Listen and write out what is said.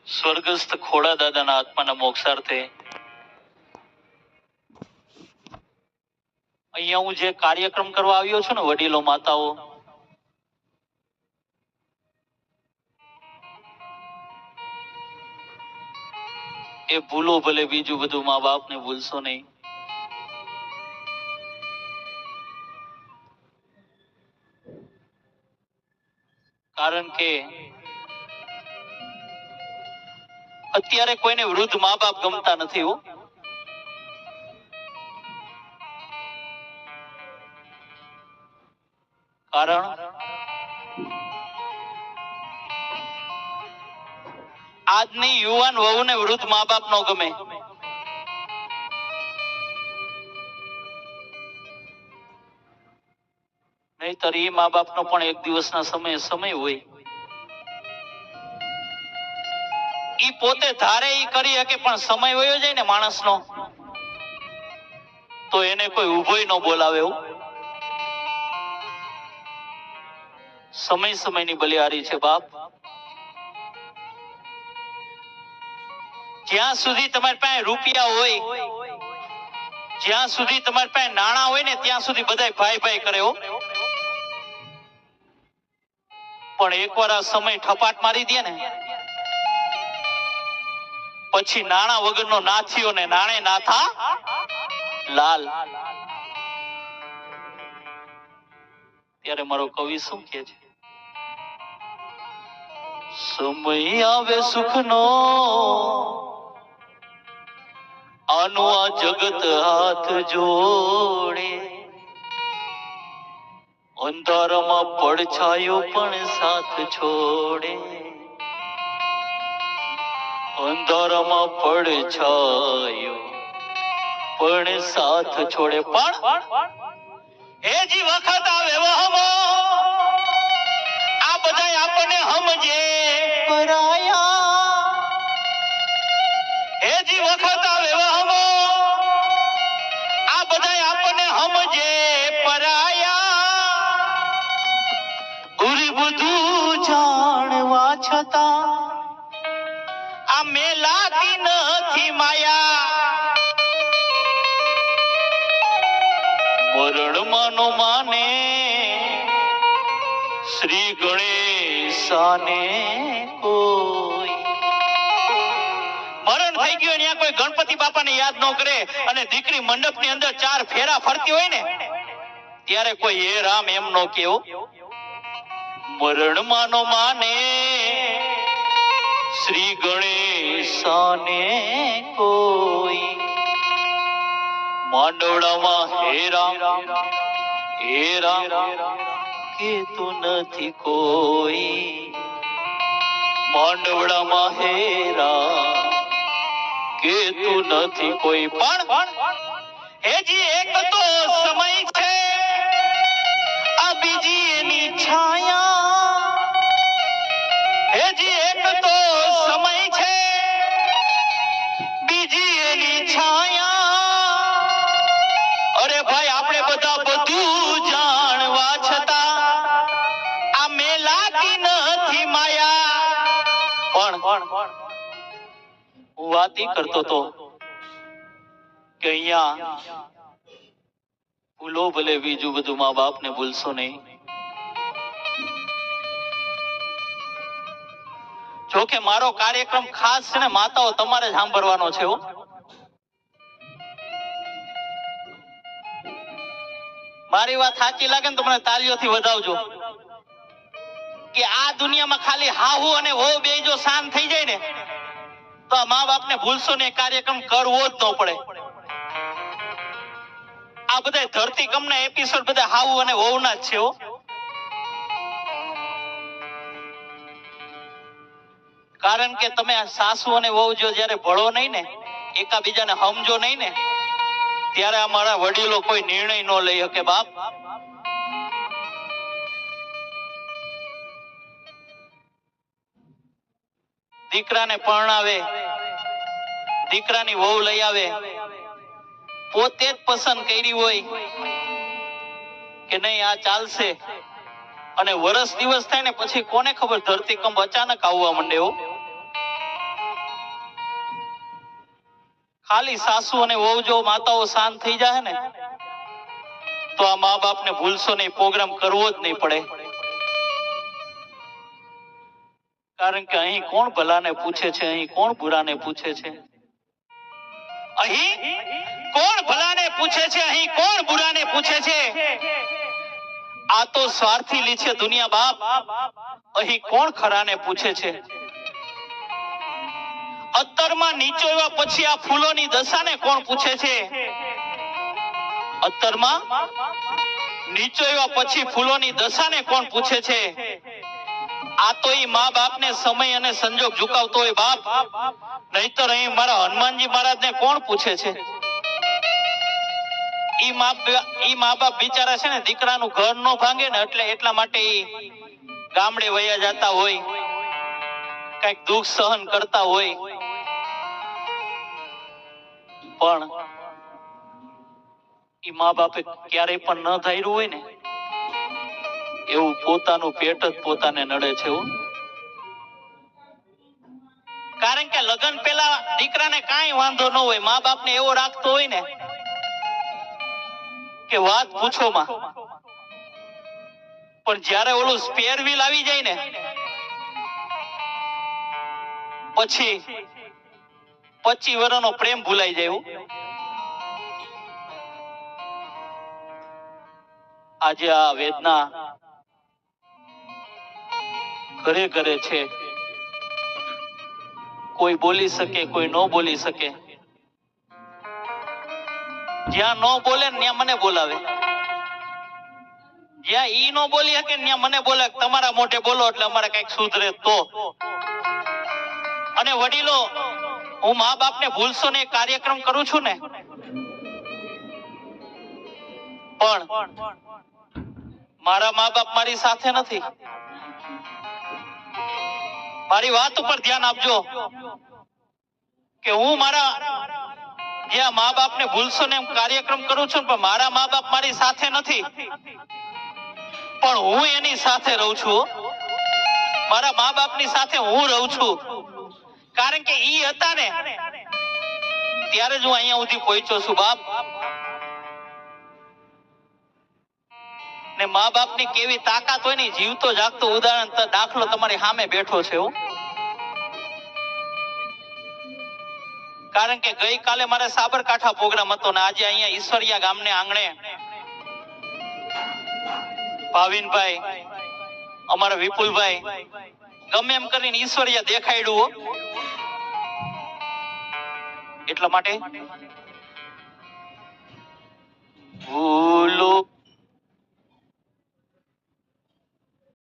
સ્વર્ગસ્થ ખોડા દાદાના આત્માના મોક્ષાર્થે અહીંયા હું જે કાર્યક્રમ કરવા આવ્યો છું ને, વડીલો માતાઓ, એ ભૂલો ભલે, બીજું બધું મા બાપ ને ભૂલશો નહીં. કારણ કે અત્યારે કોઈને વૃદ્ધ મા બાપ ગમતા નથી હો. કારણ આજની યુવાન વહુને વૃદ્ધ મા બાપ નો ગમે. નહીતર એ મા બાપ નો પણ એક દિવસના સમય હોય. ઈ પોતે ધારે ઈ કરી શકે, પણ સમય વયો જાય ને માણસનો, તો એને કોઈ ઉભોય ન બોલાવે. સમયની બલિહારી છે બાપ. જ્યાં સુધી તમારી પાસે રૂપિયા હોય, જ્યાં સુધી તમારી પાસે નાણાં હોય ને, ત્યાં સુધી બધા ભાઈ ભાઈ કરે હો. પણ એકવાર આ સમય ઠપાટ મારી દે ને, પછી નાણાં વગરનો નાથીઓ ને નાણે નાથા લાલ. ત્યારે મારો કવિ શું કહે છે? સમય આવે સુખનો, આનું આ જગત હાથ જોડે. અંધારામાં પડછાયો પણ સાથ છોડે. અંધારામાં પડછાયો પણ સાથ છોડે. પણ એ જી વખત આવે વહમાં, આ બધા આપણને સમજે પરાયા. એ જી વખત આવે વહમાં, આ બધા આપણને સમજે પરાયા. ઉરી બધું જાણવા છતાં આ મેલાતી નથી માયા. મરણ માનો માને શ્રી ગણેશાને કોઈ. મરણ થઈ ગયું ત્યાં કોઈ ગણપતિ બાપાને યાદ ન કરે, અને દીકરી મંડપ ની અંદર 4 ફેરા ફરતી હોય ને, ત્યારે કોઈ હે રામ એમ નો કેવો. મરણ માનો માને શ્રી ગણેશાને કોઈ. માંડવડામાં હે રામ કેતું નથી કોઈ. માંડવડામાં હે રામ કેતું નથી કોઈ. પણ હેજી એક તો સમય છે, આ બીજી એની છાયા. હેજી એક તો સમય છે, બીજી એની છાયા. અરે ભાઈ, આપણે બધા બધું જાણવા છતાં આ મેલાતી નથી માયા. પણ હું વાત કરતો તો કે અહીંયા ભૂલો ભલે, બીજું બધું મા બાપ ને ભૂલશો નહીં. જો કે મારો કાર્યક્રમ ખાસ છે ને માતાઓ તમારે જ સાંભળવાનો છે. મારી વાત સાચી લાગે ને તો મને તાળીઓથી વધાવજો. કે આ દુનિયામાં ખાલી હાહુ અને હો બે જો શાંત થઈ જાય ને, તો આ મા બાપ ને ભૂલશો ને કાર્યક્રમ કરવો જ ન પડે. આ બધા ધરતીકંપના એપિસોડ બધા હાહુ અને વહુ ના જ છે. કારણ કે તમે સાસુ અને વહુ જો જયારે ભળો નહીં ને, એકાબીજાને સમજો નહીં ને, ત્યારે અમારા વડીલો કોઈ નિર્ણય ન લઈ શકે બાપ. દીકરાને પરણાવે, દીકરાની વહુ લઈ આવે, પોતે જ પસંદ કરી હોય કે નહીં આ ચાલશે, અને વર્ષ દિવસ થાય ને પછી કોને ખબર ધરતીકંપ અચાનક આવવા માંડે હો. ખાલી સાસુ અને વહુ જો માતાઓ શાંત થઈ જાય ને તો આ મા બાપને ભૂલશો નહીં, પ્રોગ્રામ કરવો જ નહીં પડે. કારણ કે અહીં કોણ ભલાને પૂછે છે, અહીં કોણ બુરાને પૂછે છે, અહીં કોણ ભલાને પૂછે છે, અહીં કોણ બુરાને પૂછે છે. આ તો સ્વાર્થી લી છે દુનિયા બાપ, અહીં કોણ ખરાને પૂછે છે. અત્તરમાં નીચોવ્યા પછી આ ફૂલોની દશાને કોણ પૂછે છે. અત્તરમાં નીચોવ્યા પછી ફૂલોની દશાને કોણ પૂછે છે. આ તો ઈ મા બાપને સમય અને સંજોગ ઝુકાવતો હોય બાપ, નહીતર અહીં મારા હનુમાનજી મહારાજને કોણ પૂછે છે. ઈ મા બાપ બિચારા છે ને દીકરાનું ઘર નો ભાંગે ને એટલે એટલા માટે ઈ ગામડે વયા જતા હોય, કઈક દુઃખ સહન કરતા હોય, પણ ઈ મા બાપે ક્યારેય પણ ન ધાર્યું હોય ને એવું પોતાનું પેટ જ પોતાને નડે છે. કારણ કે લગ્ન પહેલા દીકરાને કાંઈ વાંધો ન હોય, મા બાપને એવો રાખતો હોય ને કે વાત પૂછો માં. પણ જ્યારે ઓલું સ્પેર વ્હીલ આવી જાય ને પછી 25 વર્ષનો પ્રેમ ભૂલાઈ જાય. આજે આ વેદના ઘરે ઘરે છે. કોઈ બોલી શકે, કોઈ ન બોલી શકે. જ્યાં ન બોલે ને ત્યાં મને બોલાવે, જ્યાં ઈ ન બોલી શકે ત્યાં મને બોલે તમારા મોઢે બોલો એટલે અમારે કઈક સુધરે તો. અને વડીલો, હું મા બાપને ભૂલશો ને કાર્યક્રમ કરું છું ને, પણ મારા મા બાપ મારી સાથે નથી. મારી વાત ઉપર ધ્યાન આપજો કે હું મારા જ્યાં મા બાપને ભૂલશો ને એમ કાર્યક્રમ કરું છું, પણ મારા મા બાપ મારી સાથે નથી, પણ હું એની સાથે રહું છું. મારા મા બાપની સાથે હું રહું છું. કારણ કે ઈ હતા ને ત્યારે જ હું અહીંયા સુધી પહોંચ્યો છું બાપ. ને મા બાપની કેવી તાકાત હોય ને, જીવતો જાગતો ઉદાહરણ દાખલો તમારી સામે બેઠો છે. કારણ કે ગઈકાલે મારે સાબરકાંઠા પ્રોગ્રામ હતો ને આજે અહીંયા ઈશ્વરિયા ગામને આંગણે ભાવિનભાઈ, અમારા વિપુલભાઈ ગમે એમ કરીને ઈશ્વરિયા દેખાડ્યું. એટલા માટે ભૂલ